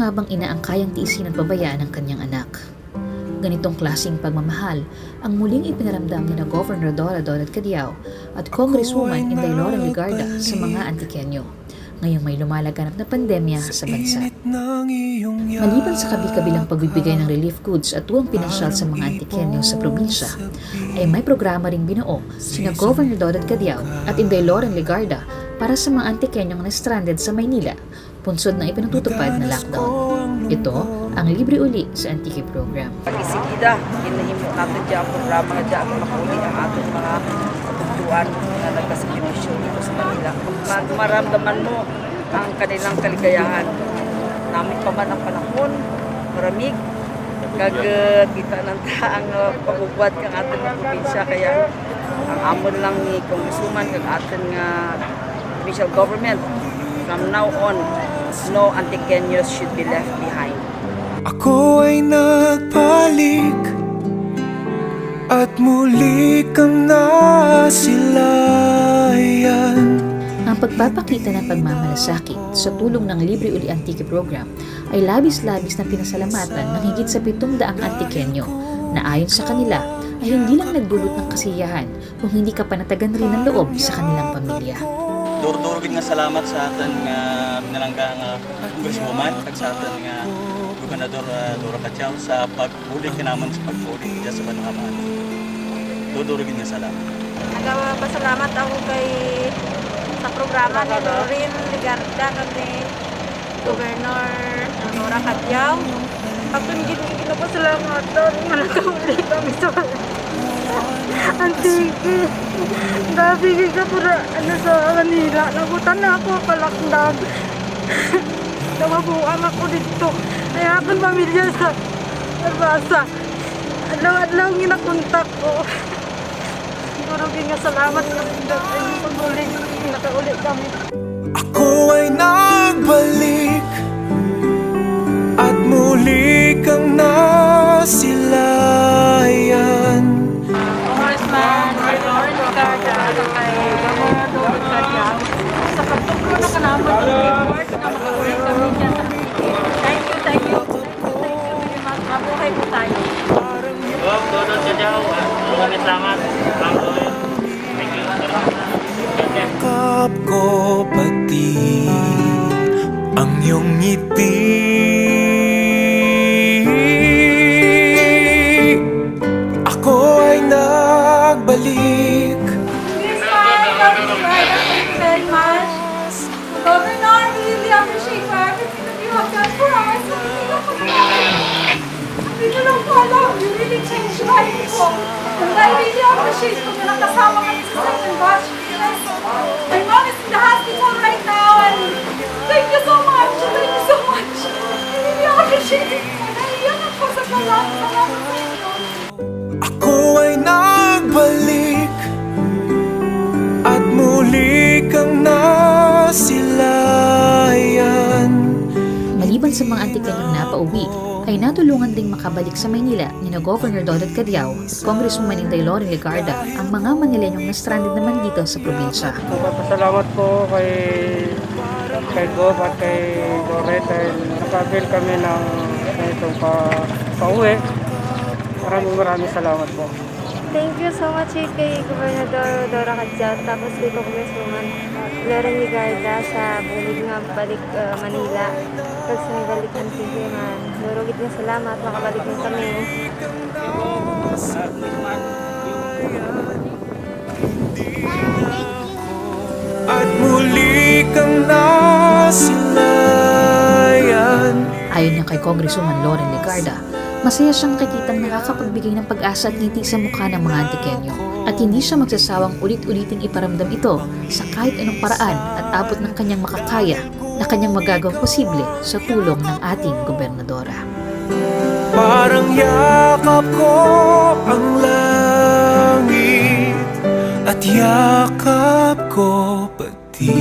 nga bang ina ang kayang tiisin at pabayaan ng kanyang anak? Ganitong klaseng pagmamahal ang muling ipinaramdam ni na Governor Dora Dodot Cadiao at Congresswoman Inday Loren Legarda sa mga Antiqueño ngayong may lumalaganap na pandemya sa bansa. Maliban sa kabi-kabilang pagbibigay ng relief goods at tuwang pinansyal sa mga Antiqueño sa probinsya, ay may programa ring binuo sina Governor Dodot Cadiao at Inday Loren Legarda para sa mga Antiqueño na stranded sa Maynila, punsod ng ipinatutupad na lockdown. Ito ang Libre Uli sa Antique Program. Pag-isigida, hinahimok natin dyan ang programa na dyan makauli ang ating mga kabutuan na nagkasakripisyo dito sa Manila. Maramdaman mo ang kanilang kaligayahan. Namin pa man ang panahon, maramig, kagkita ng taang pagubwad kang ating mga probinsya. Kaya ang amon lang ni Congresswoman kag ating provincial government, from now on, no Antiqueños should be left behind. Ako ay nagbalik at muli kang nasilayan. Ang pagpapakita ng pagmamalasakit sa tulong ng Libre Uli Antique Program ay labis-labis na pinasalamatan ng higit sa 700 Antiqueño na ayon sa kanila ay hindi lang nagdulot ng kasiyahan kung hindi ka panatagan rin ng loob sa kanilang pamilya. Durugin nga salamat sa atin nga nalanggang Congresswoman at sa atin nga Gobernador Dora Cadiao sa paghuli naman sa paghuli dyan sa Banangaman. Durugin nga salamat. Nagpasalamat ako kay sa programa ni Loren Legarda kami Governor Dora Cadiao. Pagtunigin ko kinapasalamat doon nga nakahuli kami sa Antique. Nabigay ka po na sa Manila. Nabutan na ako palakdag. Namabuang ako dito. Kaya akong pamilya sa Albasa. Adlaw-adlaw ginakontak ko. Siguro nga salamat na pag-uli. Nakauli kami. Ako ay nagbalik at muli kang nasilayan. Congressman Loren Legarda kay Governor Dora Cadiao sa pagtulong na kanamon ng report na makaulit kami dyan sa Antique. Thank you very much. Mabuhay po tayo. Dodot Cadiao, maraming salamat. Thank you. Yakap ko pati ang iyong ngiti. Ako ay nagbalik. Thank you very much. Governor, we really appreciate for everything that you have done for us. Hindi ko lang po alam. You really changed life ko. And I really appreciate kung na nakasama kami sa second batch. My mom is in the hospital right now and thank you so much. Thank you so much. I really appreciate it. Naiiyak ako sa salamat sa inyo. Ako ay nagbalik at muli kang nasilayan. Maliban sa mga Antiqueño na napauwi, ay natulungan ding makabalik sa Maynila ni na Governor Dodot Cadiao at Congresswoman Inday Loren Legarda ang mga Manileñong na stranded naman dito sa probinsya. Pasalamat po kay Gob at kay Doret dahil nakabil kami ng itong pauwi. Maraming salamat po. Thank you so much kay Gobernador Dora Cadiao tapos kay Congresswoman Loren Legarda sa bulig nga balik Manila. Pag sa balik ng Antique man, durugit nga salamat, makabalik din kami. At muli kang nasilayan. Ayon niya kay Congresswoman Loren Legarda, masaya siyang nakikitang nakakapagbigay ng pag-asa at ngiti sa mukha ng mga Antiqueño at hindi siya magsasawang ulit-uliting iparamdam ito sa kahit anong paraan at abot ng kanyang makakaya na kanyang magagawang posible sa tulong ng ating gobernadora. Parang yakap ko ang langit at yakap ko pati